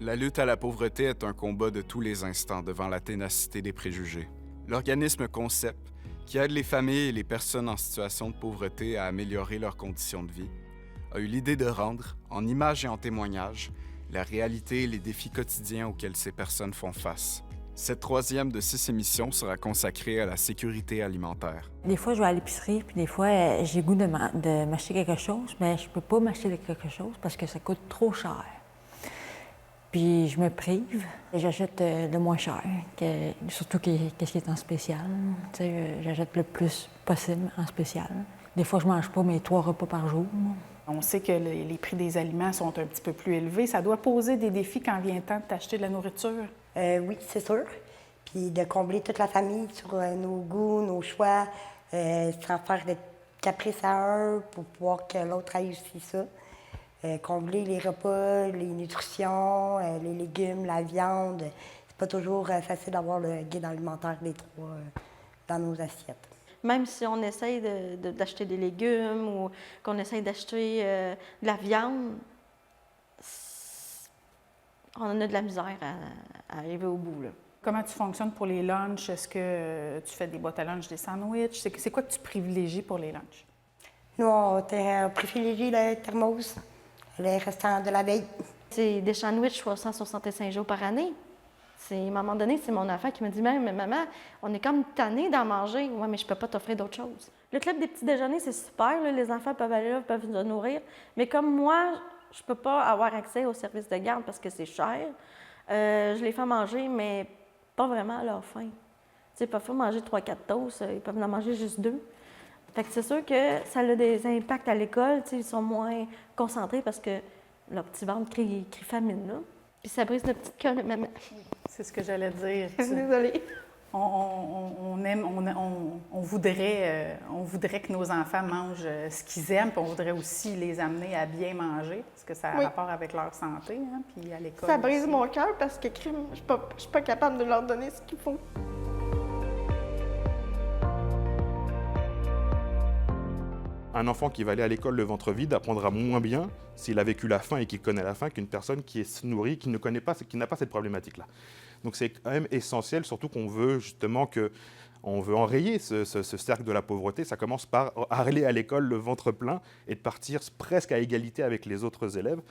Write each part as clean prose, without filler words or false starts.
La lutte à la pauvreté est un combat de tous les instants devant la ténacité des préjugés. L'organisme Concept, qui aide les familles et les personnes en situation de pauvreté à améliorer leurs conditions de vie, a eu l'idée de rendre, en images et en témoignages, la réalité et les défis quotidiens auxquels ces personnes font face. Cette troisième de 6 émissions sera consacrée à la sécurité alimentaire. Des fois, je vais à l'épicerie, puis des fois, j'ai le goût de m'acheter quelque chose, mais je peux pas m'acheter quelque chose parce que ça coûte trop cher. Puis je me prive. J'achète le moins cher, surtout qu'est-ce qui est en spécial. Tu sais, j'achète le plus possible en spécial. Des fois, je mange pas mes 3 repas par jour. On sait que les prix des aliments sont un petit peu plus élevés. Ça doit poser des défis quand vient le temps de t'acheter de la nourriture. Oui, c'est sûr. Puis de combler toute la famille sur nos goûts, nos choix, sans faire de caprice à un pour pouvoir que l'autre aille aussi ça. Combler les repas, les nutritions, les légumes, la viande. C'est pas toujours facile d'avoir le guide alimentaire des 3 dans nos assiettes. Même si on essaye d'acheter des légumes ou qu'on essaye d'acheter de la viande, on a de la misère à arriver au bout, là. Comment tu fonctionnes pour les lunchs? Est-ce que tu fais des boîtes à lunch, des sandwichs? C'est quoi que tu privilégies pour les lunchs? Nous, on privilégie le thermos, les restants de la veille. C'est des sandwichs 365 jours par année. À un moment donné, c'est mon enfant qui me dit « Mais maman, on est comme tannés d'en manger. » « Oui, mais je peux pas t'offrir d'autres choses. » Le club des petits déjeuners, c'est super. Là, les enfants peuvent aller là, peuvent se nourrir. Mais comme moi, je peux pas avoir accès au service de garde parce que c'est cher. Je les fais manger, mais pas vraiment à leur faim. Ils peuvent pas manger 3-4 toasts, ils peuvent en manger juste 2. Fait que c'est sûr que ça a des impacts à l'école. Ils sont moins concentrés parce que leur petit ventre crie famine, là. Puis ça brise notre petite cœur de maman. C'est ce que j'allais dire. Désolée. On voudrait que nos enfants mangent ce qu'ils aiment, puis on voudrait aussi les amener à bien manger, parce que ça a rapport avec leur santé, hein, puis à l'école. Ça brise aussi. mon cœur parce que je suis pas capable de leur donner ce qu'il faut. Un enfant qui va aller à l'école le ventre vide apprendra moins bien s'il a vécu la faim et qu'il connaît la faim qu'une personne qui est nourrie, qui n'a pas cette problématique-là. Donc c'est quand même essentiel, surtout qu'on veut justement on veut enrayer ce cercle de la pauvreté. Ça commence par aller à l'école le ventre plein et de partir presque à égalité avec les autres élèves.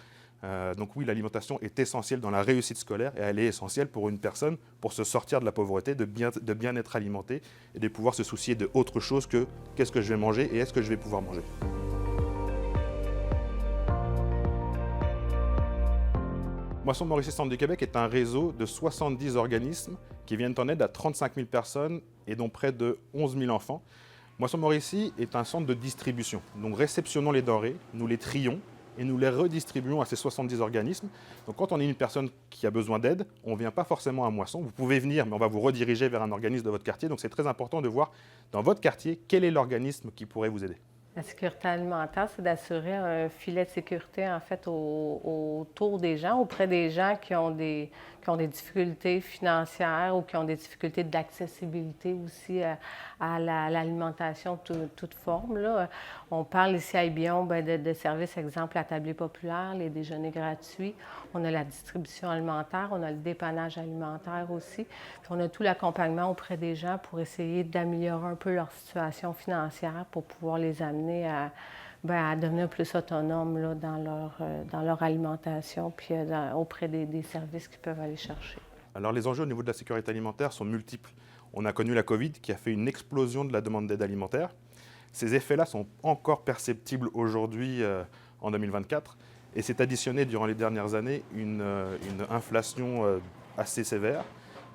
Donc oui, l'alimentation est essentielle dans la réussite scolaire et elle est essentielle pour une personne pour se sortir de la pauvreté, de bien être alimentée et de pouvoir se soucier de autre chose que qu'est-ce que je vais manger et est-ce que je vais pouvoir manger. Moisson Mauricie Centre du Québec est un réseau de 70 organismes qui viennent en aide à 35 000 personnes et dont près de 11 000 enfants. Moisson Mauricie est un centre de distribution. Nous réceptionnons les denrées, nous les trions et nous les redistribuons à ces 70 organismes. Donc quand on est une personne qui a besoin d'aide, on ne vient pas forcément à Moisson. Vous pouvez venir, mais on va vous rediriger vers un organisme de votre quartier. Donc c'est très important de voir dans votre quartier quel est l'organisme qui pourrait vous aider. La sécurité alimentaire, c'est d'assurer un filet de sécurité, en fait, autour des gens, auprès des gens qui ont des difficultés financières ou qui ont des difficultés d'accessibilité aussi à l'alimentation de toute forme, là. On parle ici à Ébion de services, exemple, la tablée populaire, les déjeuners gratuits. On a la distribution alimentaire, on a le dépannage alimentaire aussi. Puis on a tout l'accompagnement auprès des gens pour essayer d'améliorer un peu leur situation financière pour pouvoir les amener à devenir plus autonomes là, dans leur alimentation puis auprès des services qu'ils peuvent aller chercher. Alors les enjeux au niveau de la sécurité alimentaire sont multiples. On a connu la COVID qui a fait une explosion de la demande d'aide alimentaire. Ces effets-là sont encore perceptibles aujourd'hui en 2024 et c'est additionné durant les dernières années une inflation assez sévère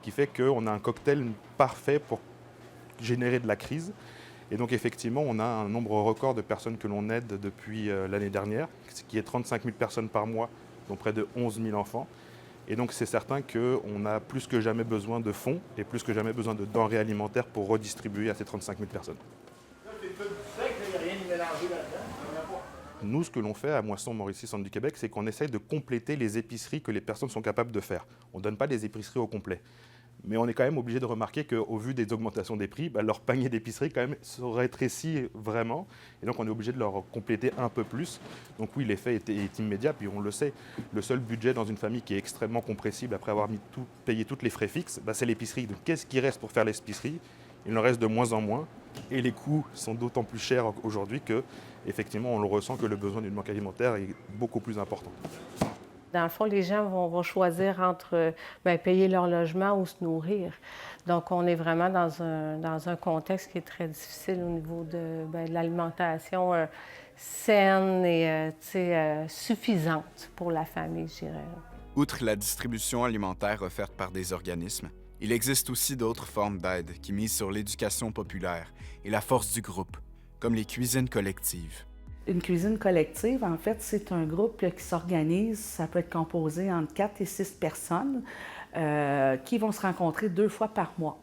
qui fait qu'on a un cocktail parfait pour générer de la crise. Et donc effectivement, on a un nombre record de personnes que l'on aide depuis l'année dernière, ce qui est 35 000 personnes par mois, dont près de 11 000 enfants. Et donc c'est certain qu'on a plus que jamais besoin de fonds et plus que jamais besoin de denrées alimentaires pour redistribuer à ces 35 000 personnes. Nous, ce que l'on fait à Moisson Mauricie Centre du Québec, c'est qu'on essaye de compléter les épiceries que les personnes sont capables de faire. On ne donne pas des épiceries au complet. Mais on est quand même obligé de remarquer qu'au vu des augmentations des prix, leur panier d'épicerie quand même se rétrécit vraiment. Et donc on est obligé de leur compléter un peu plus. Donc oui, l'effet est immédiat. Puis on le sait, le seul budget dans une famille qui est extrêmement compressible après avoir payé tous les frais fixes, c'est l'épicerie. Donc qu'est-ce qui reste pour faire l'épicerie? Il en reste de moins en moins. Et les coûts sont d'autant plus chers aujourd'hui que, effectivement, on le ressent que le besoin d'une banque alimentaire est beaucoup plus important. Dans le fond, les gens vont choisir entre payer leur logement ou se nourrir. Donc, on est vraiment dans un contexte qui est très difficile au niveau de l'alimentation saine et suffisante pour la famille, je dirais. Outre la distribution alimentaire offerte par des organismes, il existe aussi d'autres formes d'aide qui misent sur l'éducation populaire et la force du groupe, comme les cuisines collectives. Une cuisine collective, en fait, c'est un groupe qui s'organise. Ça peut être composé entre 4 et 6 personnes qui vont se rencontrer 2 fois par mois.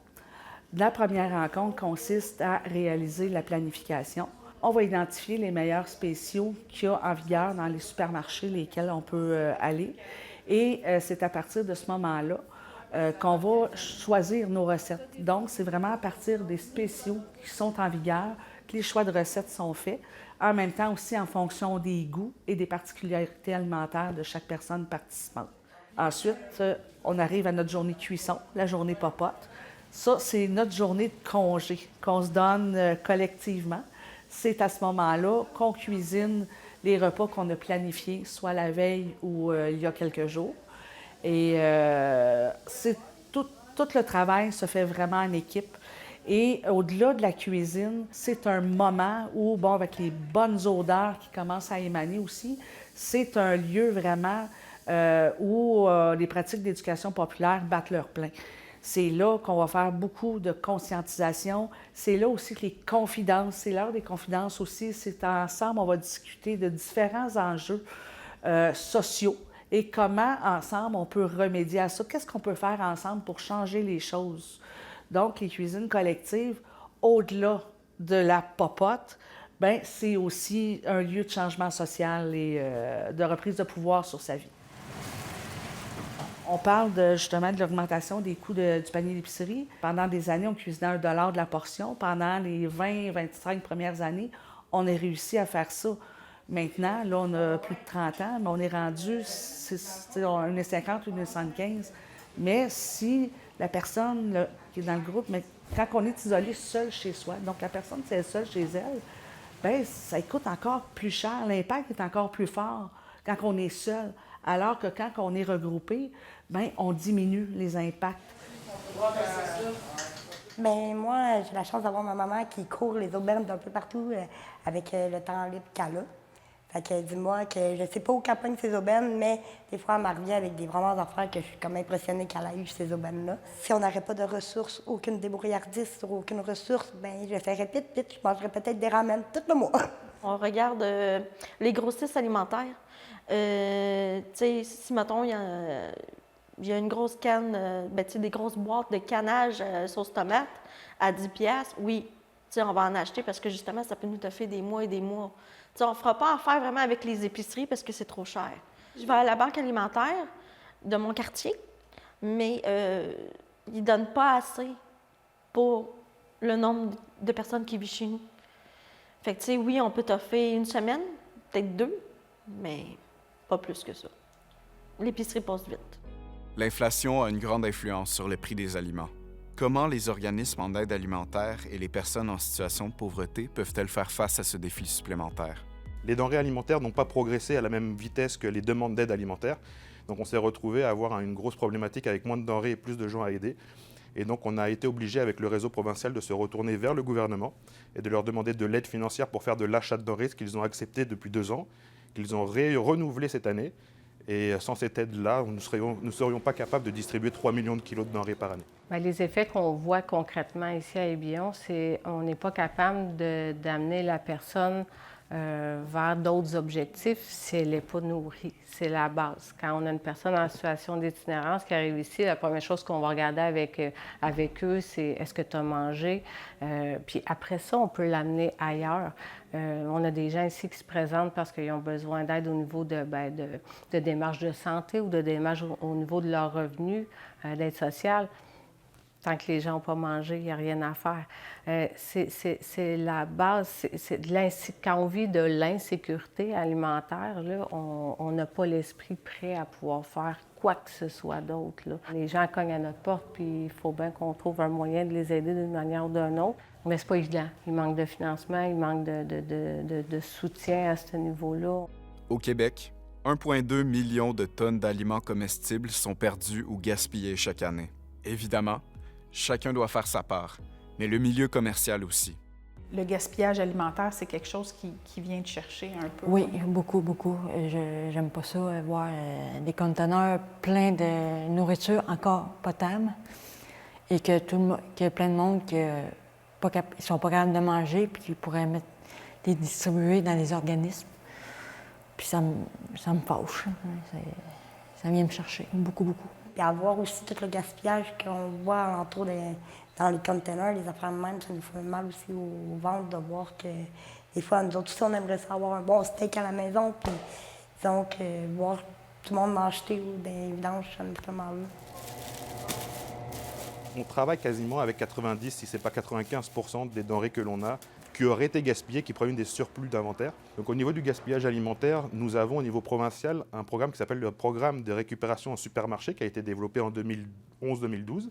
La première rencontre consiste à réaliser la planification. On va identifier les meilleurs spéciaux qu'il y a en vigueur dans les supermarchés lesquels on peut aller. Et c'est à partir de ce moment-là qu'on va choisir nos recettes. Donc, c'est vraiment à partir des spéciaux qui sont en vigueur que les choix de recettes sont faits. En même temps aussi en fonction des goûts et des particularités alimentaires de chaque personne participante. Ensuite, on arrive à notre journée de cuisson, la journée popote. Ça, c'est notre journée de congé qu'on se donne collectivement. C'est à ce moment-là qu'on cuisine les repas qu'on a planifiés, soit la veille ou il y a quelques jours. Et tout le travail se fait vraiment en équipe. Et au-delà de la cuisine, c'est un moment où, avec les bonnes odeurs qui commencent à émaner aussi, c'est un lieu vraiment où les pratiques d'éducation populaire battent leur plein. C'est là qu'on va faire beaucoup de conscientisation. C'est là aussi que les confidences, c'est l'heure des confidences aussi. C'est ensemble, on va discuter de différents enjeux sociaux et comment, ensemble, on peut remédier à ça. Qu'est-ce qu'on peut faire ensemble pour changer les choses? Donc, les cuisines collectives, au-delà de la popote, c'est aussi un lieu de changement social et de reprise de pouvoir sur sa vie. On parle justement de l'augmentation des coûts du panier d'épicerie. Pendant des années, on cuisinait $1 de la portion. Pendant les 20-25 premières années, on a réussi à faire ça. Maintenant, là, on a plus de 30 ans, mais on est rendu 1,50 ou 1,75. Mais si la personne qui est dans le groupe, mais quand on est isolé seul chez soi, donc la personne, c'est seule chez elle, ça coûte encore plus cher. L'impact est encore plus fort quand on est seul. Alors que quand on est regroupé, on diminue les impacts. Moi, j'ai la chance d'avoir ma maman qui court les aubaines d'un peu partout avec le temps libre qu'elle a. Fait que dis-moi que je sais pas où qu'elle pogne ses aubaines, mais des fois, elle m'en revient avec des vraiment affaires que je suis comme impressionnée qu'elle a eu ces aubaines-là. Si on n'aurait pas de ressources, aucune débrouillardise sur aucune ressource, je ferais pite, je mangerais peut-être des ramen tout le mois. On regarde les grossistes alimentaires. Si, mettons, il y a une grosse canne, des grosses boîtes de canage sauce tomate à 10$, oui, on va en acheter parce que justement, ça peut nous toffer des mois et des mois. On ne fera pas affaire vraiment avec les épiceries parce que c'est trop cher. Je vais à la banque alimentaire de mon quartier, mais ils ne donnent pas assez pour le nombre de personnes qui vivent chez nous. Fait que, oui, on peut t'offrir une semaine, peut-être 2, mais pas plus que ça. L'épicerie passe vite. L'inflation a une grande influence sur le prix des aliments. Comment les organismes en aide alimentaire et les personnes en situation de pauvreté peuvent-elles faire face à ce défi supplémentaire? Les denrées alimentaires n'ont pas progressé à la même vitesse que les demandes d'aide alimentaire. Donc on s'est retrouvé à avoir une grosse problématique avec moins de denrées et plus de gens à aider. Et donc on a été obligé avec le réseau provincial de se retourner vers le gouvernement et de leur demander de l'aide financière pour faire de l'achat de denrées, ce qu'ils ont accepté depuis 2 ans, qu'ils ont renouvelé cette année. Et sans cette aide-là, nous ne serions pas capables de distribuer 3 millions de kilos de denrées par année. Les effets qu'on voit concrètement ici à Ébion, c'est qu'on n'est pas capable d'amener la personne vers d'autres objectifs si elle n'est pas nourrie. C'est la base. Quand on a une personne en situation d'itinérance qui arrive ici, la première chose qu'on va regarder avec eux, c'est est-ce que tu as mangé? Puis après ça, on peut l'amener ailleurs. On a des gens ici qui se présentent parce qu'ils ont besoin d'aide au niveau de démarches de santé ou de démarches au niveau de leurs revenus, d'aide sociale. Tant que les gens n'ont pas mangé, il n'y a rien à faire. C'est la base. Quand on vit de l'insécurité alimentaire, là, on n'a pas l'esprit prêt à pouvoir faire quoi que ce soit d'autre. Là. Les gens cognent à notre porte, puis il faut bien qu'on trouve un moyen de les aider d'une manière ou d'une autre. Mais c'est pas évident. Il manque de financement, il manque de soutien à ce niveau-là. Au Québec, 1,2 million de tonnes d'aliments comestibles sont perdus ou gaspillés chaque année. Évidemment, chacun doit faire sa part, mais le milieu commercial aussi. Le gaspillage alimentaire, c'est quelque chose qui vient te chercher un peu? Oui, beaucoup, beaucoup. J'aime pas ça, voir des conteneurs pleins de nourriture encore potable et que qu'il y a plein de monde qui ne sont pas capables de manger puis qui pourraient les distribuer dans les organismes. Puis ça me fâche. Ça vient me chercher, beaucoup, beaucoup. Puis avoir aussi tout le gaspillage qu'on voit autour dans les containers, les affaires de même, ça nous fait mal aussi au ventre de voir que des fois, nous autres aussi, on aimerait ça avoir un bon steak à la maison, puis disons que voir tout le monde m'acheter ou des vidanges, ça me fait mal. On travaille quasiment avec 90, si ce n'est pas 95% des denrées que l'on a qui auraient été gaspillées, qui proviennent des surplus d'inventaire. Donc au niveau du gaspillage alimentaire, nous avons au niveau provincial un programme qui s'appelle le programme de récupération en supermarché qui a été développé en 2011-2012.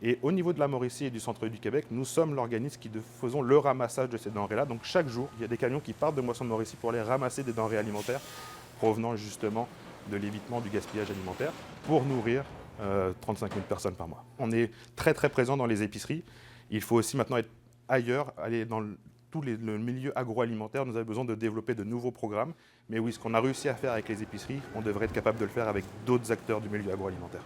Et au niveau de la Mauricie et du centre du Québec, nous sommes l'organisme qui faisons le ramassage de ces denrées-là. Donc chaque jour, il y a des camions qui partent de Moisson de Mauricie pour aller ramasser des denrées alimentaires provenant justement de l'évitement du gaspillage alimentaire pour nourrir 35 000 personnes par mois. On est très très présent dans les épiceries. Il faut aussi maintenant être ailleurs, aller dans le milieu agroalimentaire. Nous avons besoin de développer de nouveaux programmes. Mais oui, ce qu'on a réussi à faire avec les épiceries, on devrait être capable de le faire avec d'autres acteurs du milieu agroalimentaire.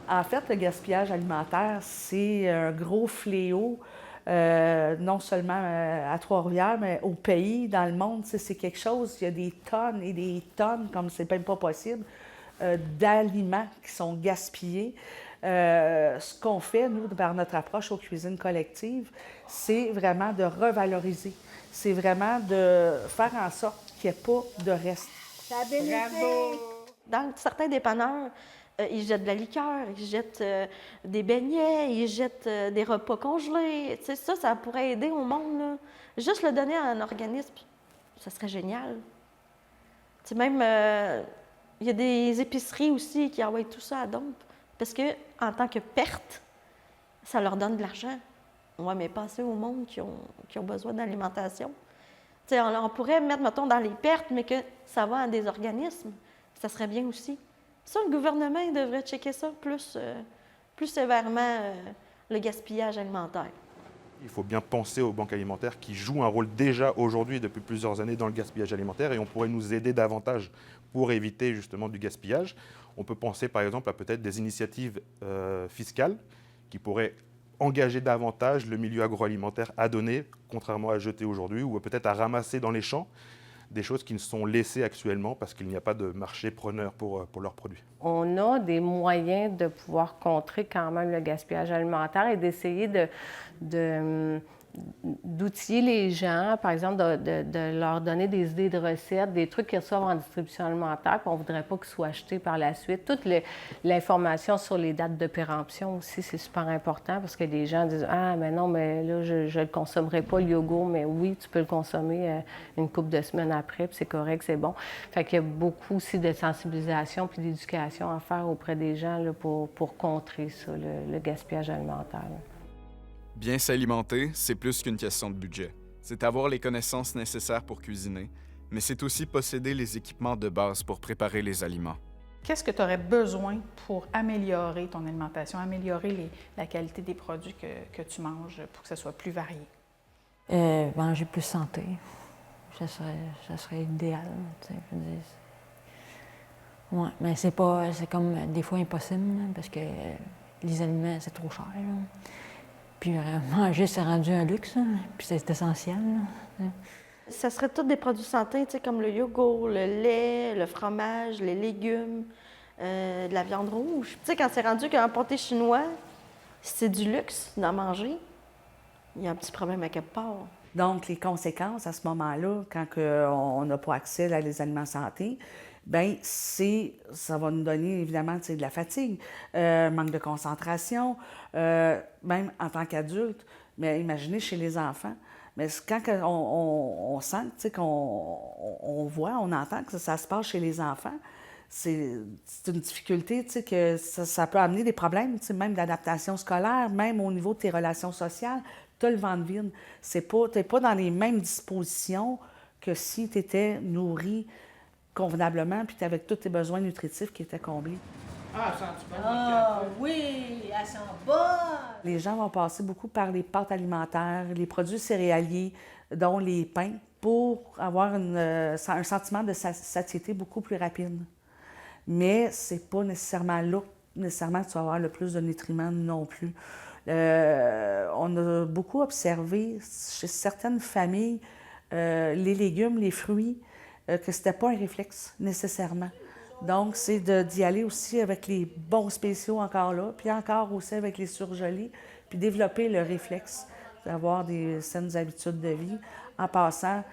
En fait, le gaspillage alimentaire, c'est un gros fléau, non seulement à Trois-Rivières, mais au pays, dans le monde. C'est quelque chose, il y a des tonnes et des tonnes, comme c'est même pas possible, d'aliments qui sont gaspillés. Ce qu'on fait, nous, par notre approche aux cuisines collectives, c'est vraiment de revaloriser. C'est vraiment de faire en sorte qu'il n'y ait pas de reste. Bravo! Dans certains dépanneurs, ils jettent de la liqueur, ils jettent des beignets, ils jettent des repas congelés. Tu sais, ça pourrait aider au monde, là. Juste le donner à un organisme, ça serait génial. Tu sais, même, il y a des épiceries aussi qui envoient tout ça à dompe. Parce que, en tant que perte, ça leur donne de l'argent. Oui, mais pas assez au monde qui ont besoin d'alimentation. Tu sais, on pourrait mettre, mettons, dans les pertes, mais que ça va à des organismes. Ça serait bien aussi. Ça, le gouvernement il devrait checker ça plus sévèrement, le gaspillage alimentaire. Il faut bien penser aux banques alimentaires qui jouent un rôle déjà aujourd'hui depuis plusieurs années dans le gaspillage alimentaire et on pourrait nous aider davantage pour éviter justement du gaspillage. On peut penser par exemple à peut-être des initiatives fiscales qui pourraient engager davantage le milieu agroalimentaire à donner, contrairement à jeter aujourd'hui, ou peut-être à ramasser dans les champs des choses qui ne sont laissées actuellement parce qu'il n'y a pas de marché preneur pour leurs produits. On a des moyens de pouvoir contrer quand même le gaspillage alimentaire et d'essayer d'outiller les gens, par exemple, de leur donner des idées de recettes, des trucs qu'ils reçoivent en distribution alimentaire, puis on ne voudrait pas qu'ils soient achetés par la suite. Toute l'information sur les dates de péremption aussi, c'est super important parce que les gens disent « Ah, mais non, mais là, je ne le consommerai pas, le yogourt, mais oui, tu peux le consommer une couple de semaines après, puis c'est correct, c'est bon. » Fait qu'il y a beaucoup aussi de sensibilisation puis d'éducation à faire auprès des gens là, pour contrer ça, le gaspillage alimentaire. Bien s'alimenter, c'est plus qu'une question de budget. C'est avoir les connaissances nécessaires pour cuisiner, mais c'est aussi posséder les équipements de base pour préparer les aliments. Qu'est-ce que tu aurais besoin pour améliorer ton alimentation, améliorer la qualité des produits que tu manges pour que ça soit plus varié? Manger plus santé, ça serait idéal. Ouais, mais c'est comme des fois impossible, là, parce que les aliments, c'est trop cher. Là. Puis manger, c'est rendu un luxe, hein, puis c'est essentiel. Là. Ça serait tous des produits santé, comme le yogourt, le lait, le fromage, les légumes, de la viande rouge. Tu sais, quand c'est rendu qu'un pâté chinois, c'est du luxe d'en manger, il y a un petit problème à quelque part. Donc, les conséquences à ce moment-là, quand on n'a pas accès à les aliments santé, bien, ça va nous donner évidemment de la fatigue, manque de concentration, même en tant qu'adulte. Mais imaginez chez les enfants. Mais quand on sent, qu'on voit, on entend que ça se passe chez les enfants, c'est une difficulté, que ça peut amener des problèmes, même d'adaptation scolaire, même au niveau de tes relations sociales. Tu as le ventre vide. Tu n'es pas dans les mêmes dispositions que si tu étais nourri convenablement puis tu avais tous tes besoins nutritifs qui étaient comblés. Oui, elle sent bonne! Les gens vont passer beaucoup par les pâtes alimentaires, les produits céréaliers, dont les pains, pour avoir un sentiment de satiété beaucoup plus rapide. Mais c'est pas nécessairement là que tu vas avoir le plus de nutriments non plus. On a beaucoup observé chez certaines familles les légumes, les fruits, que c'était pas un réflexe nécessairement. Donc, c'est d'y aller aussi avec les bons spéciaux encore là, puis encore aussi avec les surgelés, puis développer le réflexe d'avoir des saines habitudes de vie en passant,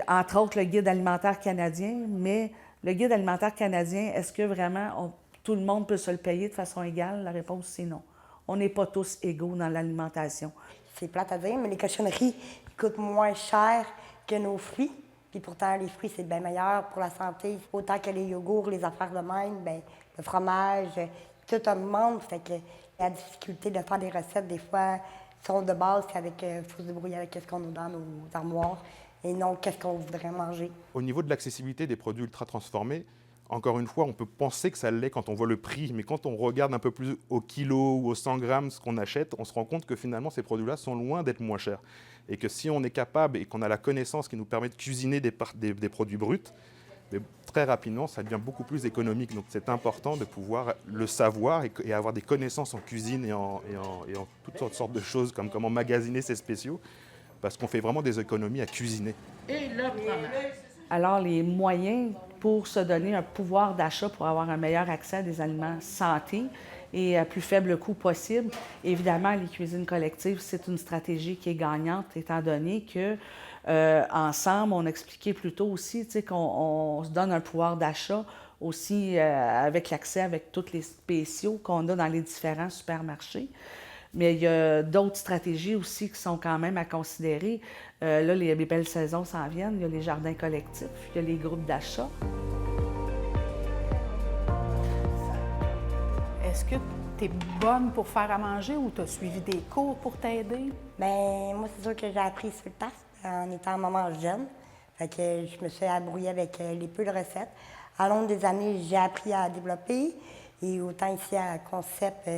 entre autres, le guide alimentaire canadien, mais le guide alimentaire canadien, est-ce que vraiment tout le monde peut se le payer de façon égale? La réponse, c'est non. On n'est pas tous égaux dans l'alimentation. C'est plate à dire, mais les cochonneries coûtent moins cher que nos fruits. Puis pourtant, les fruits, c'est bien meilleur pour la santé. Autant que les yogourts, les affaires de même, bien, le fromage, tout augmente. Fait que la difficulté de faire des recettes, des fois, sont de base qu'avec, faut se débrouiller avec ce qu'on a dans nos armoires et non qu'est-ce qu'on voudrait manger. Au niveau de l'accessibilité des produits ultra transformés, encore une fois, on peut penser que ça l'est quand on voit le prix, mais quand on regarde un peu plus au kilo ou au 100 grammes ce qu'on achète, on se rend compte que finalement, ces produits-là sont loin d'être moins chers. Et que si on est capable et qu'on a la connaissance qui nous permet de cuisiner des produits bruts, mais très rapidement, ça devient beaucoup plus économique. Donc c'est important de pouvoir le savoir et avoir des connaissances en cuisine et en toutes sortes de choses, comme comment magasiner ses spéciaux, parce qu'on fait vraiment des économies à cuisiner. Et le fromage. Alors, les moyens pour se donner un pouvoir d'achat pour avoir un meilleur accès à des aliments santé et à plus faible coût possible, évidemment, les cuisines collectives, c'est une stratégie qui est gagnante, étant donné que ensemble, on expliquait plus tôt aussi qu'on se donne un pouvoir d'achat aussi avec l'accès avec tous les spéciaux qu'on a dans les différents supermarchés. Mais il y a d'autres stratégies aussi qui sont quand même à considérer. Là, les belles saisons s'en viennent. Il y a les jardins collectifs, il y a les groupes d'achat. Est-ce que tu es bonne pour faire à manger ou tu as suivi des cours pour t'aider? Bien, moi, c'est sûr que j'ai appris sur le tas en étant maman jeune. Fait que je me suis abrouillée avec les peu de recettes. À long des années, j'ai appris à développer. Et autant ici à Concept,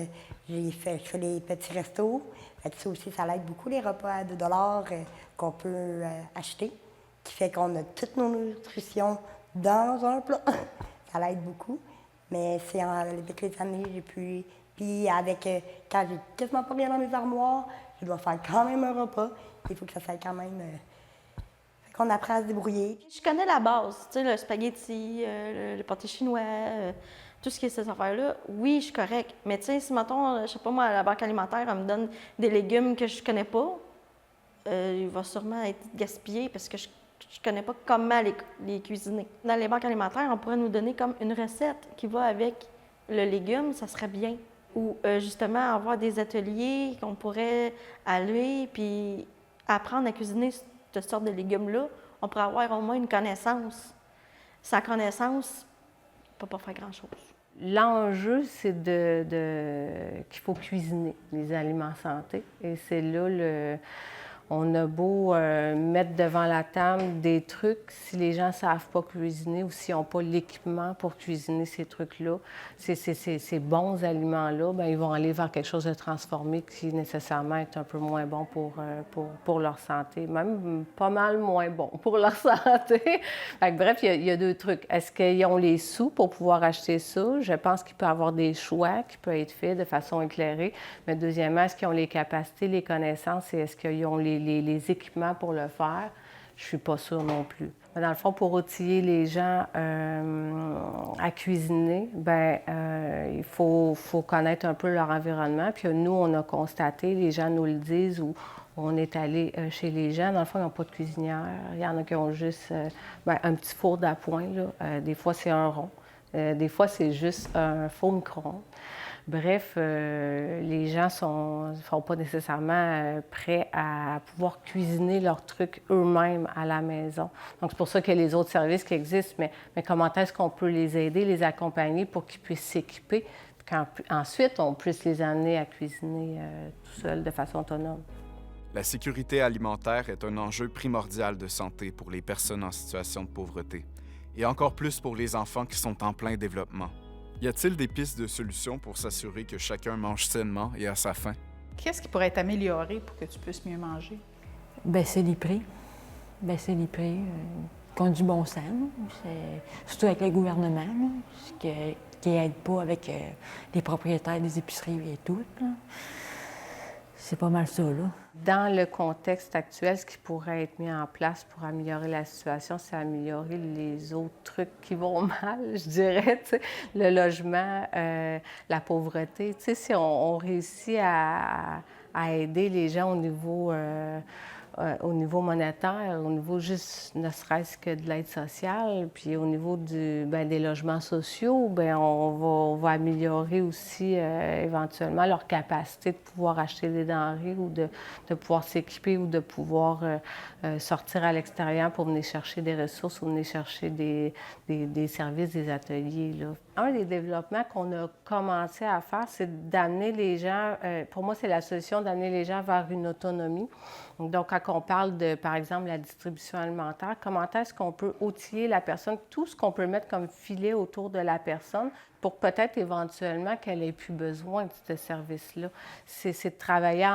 je fais des petits restos. Fait que ça aussi, ça l'aide beaucoup, les repas à 2 $ qu'on peut acheter, qui fait qu'on a toute nos nutritions dans un plat. Ça l'aide beaucoup. Mais c'est avec les années, j'ai pu... Puis avec, quand j'ai quasiment pas rien dans mes armoires, je dois faire quand même un repas. Il faut que ça soit quand même... Fait qu'on apprend à se débrouiller. Je connais la base, tu sais, le spaghetti, le pâté chinois, tout ce qui est ces affaires-là. Oui, je suis correcte. Mais tu sais, si, mettons, je sais pas moi, à la banque alimentaire, elle me donne des légumes que je connais pas, il va sûrement être gaspillé parce que je connais pas comment les cuisiner. Dans les banques alimentaires, on pourrait nous donner comme une recette qui va avec le légume, ça serait bien. Ou justement avoir des ateliers qu'on pourrait aller puis apprendre à cuisiner cette sorte de légumes-là. On pourrait avoir au moins une connaissance. Sans connaissance, on ne peut pas faire grand-chose. L'enjeu, c'est qu'il faut cuisiner les aliments santé. Et c'est là on a beau mettre devant la table des trucs, si les gens ne savent pas cuisiner ou s'ils n'ont pas l'équipement pour cuisiner ces trucs-là, ces bons aliments-là, bien, ils vont aller vers quelque chose de transformé qui nécessairement est un peu moins bon pour leur santé, même pas mal moins bon pour leur santé. Fait que, bref, il y a 2 trucs. Est-ce qu'ils ont les sous pour pouvoir acheter ça? Je pense qu'il peut y avoir des choix qui peuvent être faits de façon éclairée. Mais deuxièmement, est-ce qu'ils ont les capacités, les connaissances et est-ce qu'ils ont les équipements pour le faire? Je ne suis pas sûre non plus. Dans le fond, pour outiller les gens à cuisiner, il faut connaître un peu leur environnement. Puis nous, on a constaté, les gens nous le disent, ou on est allé chez les gens, dans le fond, ils n'ont pas de cuisinière. Il y en a qui ont juste un petit four d'appoint. Des fois, c'est un rond. Des fois, c'est juste un four micro-ondes. Bref, les gens ne sont pas nécessairement prêts à pouvoir cuisiner leurs trucs eux-mêmes à la maison. Donc, c'est pour ça qu'il y a les autres services qui existent, mais comment est-ce qu'on peut les aider, les accompagner pour qu'ils puissent s'équiper, puis qu'ensuite, on puisse les amener à cuisiner tout seuls de façon autonome. La sécurité alimentaire est un enjeu primordial de santé pour les personnes en situation de pauvreté, et encore plus pour les enfants qui sont en plein développement. Y a-t-il des pistes de solutions pour s'assurer que chacun mange sainement et à sa faim? Qu'est-ce qui pourrait être amélioré pour que tu puisses mieux manger? Baisser les prix. Qui ont du bon sens, surtout avec le gouvernement, là, qui n'aide pas avec les propriétaires des épiceries et tout. Là. C'est pas mal ça, là. Dans le contexte actuel, ce qui pourrait être mis en place pour améliorer la situation, c'est améliorer les autres trucs qui vont mal, je dirais, tu sais, le logement, la pauvreté. Tu sais, si on réussit à aider les gens au niveau monétaire, au niveau juste ne serait-ce que de l'aide sociale, puis au niveau des logements sociaux, on va améliorer aussi éventuellement leur capacité de pouvoir acheter des denrées ou de pouvoir s'équiper ou de pouvoir sortir à l'extérieur pour venir chercher des ressources ou venir chercher des services, des ateliers, là. Un des développements qu'on a commencé à faire, c'est d'amener les gens, pour moi, c'est la solution d'amener les gens vers une autonomie. Donc, quand on parle de, par exemple, la distribution alimentaire, comment est-ce qu'on peut outiller la personne, tout ce qu'on peut mettre comme filet autour de la personne pour peut-être éventuellement qu'elle n'ait plus besoin de ce service-là. C'est de travailler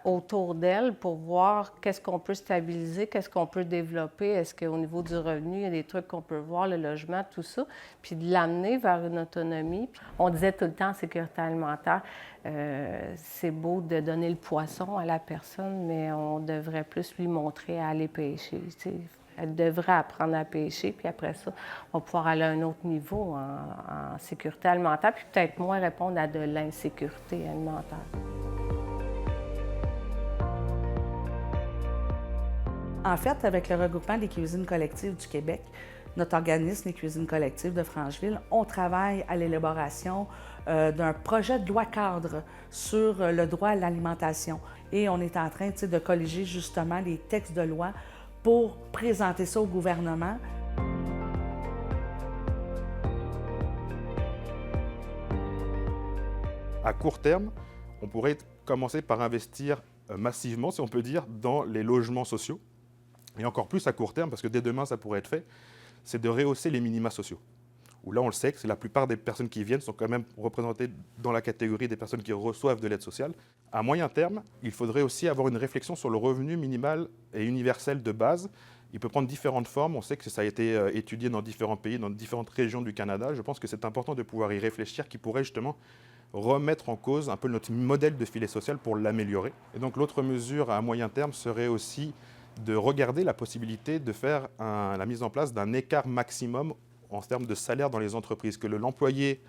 autour d'elle pour voir qu'est-ce qu'on peut stabiliser, qu'est-ce qu'on peut développer, est-ce qu'au niveau du revenu, il y a des trucs qu'on peut voir, le logement, tout ça, puis de l'amener vers une autonomie. On disait tout le temps en sécurité alimentaire, c'est beau de donner le poisson à la personne, mais on devrait plus lui montrer à aller pêcher. Tu sais. Elle devrait apprendre à pêcher, puis après ça, on va pouvoir aller à un autre niveau en sécurité alimentaire, puis peut-être moins répondre à de l'insécurité alimentaire. En fait, avec le regroupement des cuisines collectives du Québec, notre organisme, les cuisines collectives de Francheville, on travaille à l'élaboration d'un projet de loi cadre sur le droit à l'alimentation. Et on est en train de colléger justement les textes de loi pour présenter ça au gouvernement. À court terme, on pourrait commencer par investir massivement, si on peut dire, dans les logements sociaux. Et encore plus à court terme, parce que dès demain, ça pourrait être fait, c'est de rehausser les minima sociaux. Où là, on le sait que la plupart des personnes qui viennent sont quand même représentées dans la catégorie des personnes qui reçoivent de l'aide sociale. À moyen terme, il faudrait aussi avoir une réflexion sur le revenu minimal et universel de base. Il peut prendre différentes formes. On sait que ça a été étudié dans différents pays, dans différentes régions du Canada. Je pense que c'est important de pouvoir y réfléchir, qui pourrait justement remettre en cause un peu notre modèle de filet social pour l'améliorer. Et donc l'autre mesure à moyen terme serait aussi de regarder la possibilité de faire la mise en place d'un écart maximum en termes de salaire dans les entreprises, que l'employé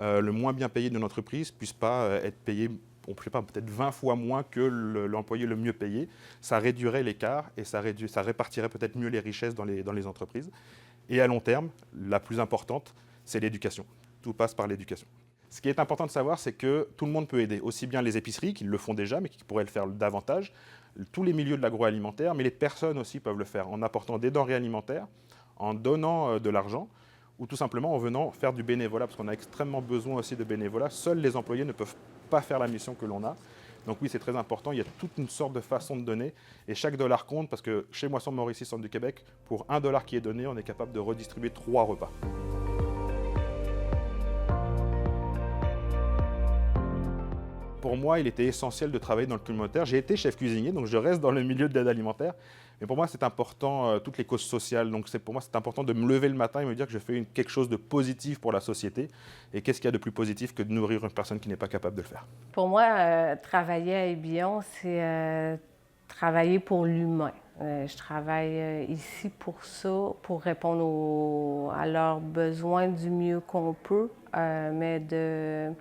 le moins bien payé d'une entreprise ne puisse pas être payé, on ne sait pas, peut-être 20 fois moins que l'employé le mieux payé. Ça réduirait l'écart et ça répartirait peut-être mieux les richesses dans les entreprises. Et à long terme, la plus importante, c'est l'éducation. Tout passe par l'éducation. Ce qui est important de savoir, c'est que tout le monde peut aider, aussi bien les épiceries, qui le font déjà, mais qui pourraient le faire davantage, tous les milieux de l'agroalimentaire, mais les personnes aussi peuvent le faire en apportant des denrées alimentaires, en donnant de l'argent, ou tout simplement en venant faire du bénévolat, parce qu'on a extrêmement besoin aussi de bénévolat. Seuls les employés ne peuvent pas faire la mission que l'on a. Donc oui, c'est très important, il y a toute une sorte de façon de donner, et chaque dollar compte, parce que chez Moisson Mauricie, Centre du Québec, pour $1 qui est donné, on est capable de redistribuer 3 repas. Pour moi, il était essentiel de travailler dans le communautaire. J'ai été chef cuisinier, donc je reste dans le milieu de l'aide alimentaire. Mais pour moi, c'est important, toutes les causes sociales. Donc pour moi, c'est important de me lever le matin et me dire que je fais quelque chose de positif pour la société. Et qu'est-ce qu'il y a de plus positif que de nourrir une personne qui n'est pas capable de le faire? Pour moi, travailler à Ébillon, c'est travailler pour l'humain. Je travaille ici pour ça, pour répondre à leurs besoins du mieux qu'on peut, mais de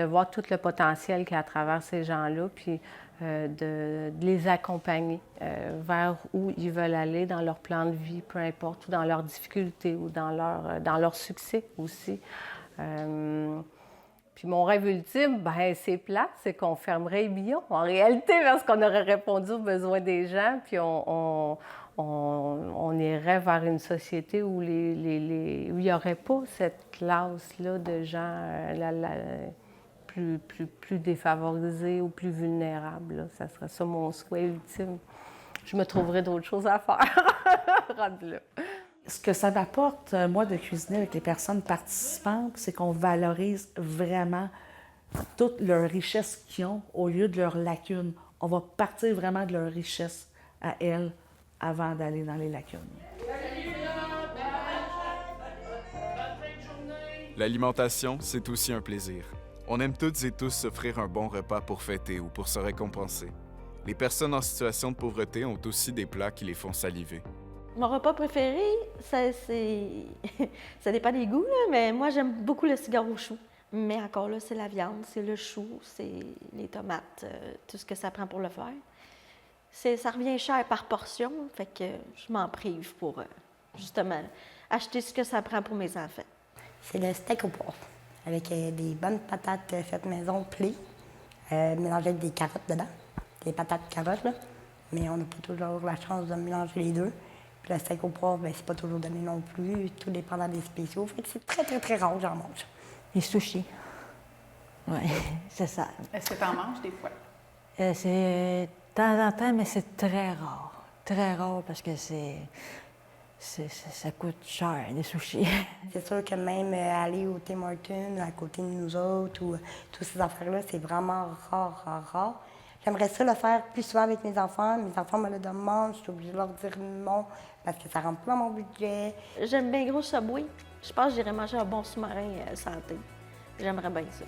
voir tout le potentiel qu'il y a à travers ces gens-là, puis de les accompagner vers où ils veulent aller dans leur plan de vie, peu importe, ou dans leurs difficultés, ou dans leur succès aussi. Puis mon rêve ultime, ben c'est plate, c'est qu'on fermerait les billons, en réalité, parce qu'on aurait répondu aux besoins des gens, puis on irait vers une société où où il n'y aurait pas cette classe-là de gens plus défavorisés ou plus vulnérables. Là. Ça serait ça mon souhait ultime. Je me trouverais d'autres choses à faire, rendu là. Ce que ça m'apporte, moi, de cuisiner avec les personnes participantes, c'est qu'on valorise vraiment toute leur richesse qu'ils ont au lieu de leurs lacunes. On va partir vraiment de leur richesse à elles avant d'aller dans les lacunes. L'alimentation, c'est aussi un plaisir. On aime toutes et tous s'offrir un bon repas pour fêter ou pour se récompenser. Les personnes en situation de pauvreté ont aussi des plats qui les font saliver. Mon repas préféré, ça dépend des goûts, là, mais moi, j'aime beaucoup le cigare au chou. Mais encore là, c'est la viande, c'est le chou, c'est les tomates, tout ce que ça prend pour le faire. Ça revient cher par portion, fait que je m'en prive pour, justement, acheter ce que ça prend pour mes enfants. C'est le steak au poivre, avec des bonnes patates faites maison, pelées, mélangées avec des carottes dedans, des patates carottes, là. Mais on n'a pas toujours la chance de mélanger les deux. Puis le steak au poivre, bien, c'est pas toujours donné non plus, tout dépendant des spéciaux. Fait que c'est très, très, très rare que j'en mange. Les sushis. Oui, c'est ça. Est-ce que tu en manges des fois? C'est de temps en temps, mais c'est très rare. Très rare parce que ça coûte cher, les sushis. C'est sûr que même aller au Tim Hortons, à côté de nous autres, ou toutes ces affaires-là, c'est vraiment rare, rare, rare. J'aimerais ça le faire plus souvent avec mes enfants. Mes enfants me le demandent, je suis obligée de leur dire non, parce que ça rentre pas dans mon budget. J'aime bien gros Subway. Je pense que j'irais manger un bon sous-marin santé. J'aimerais bien ça.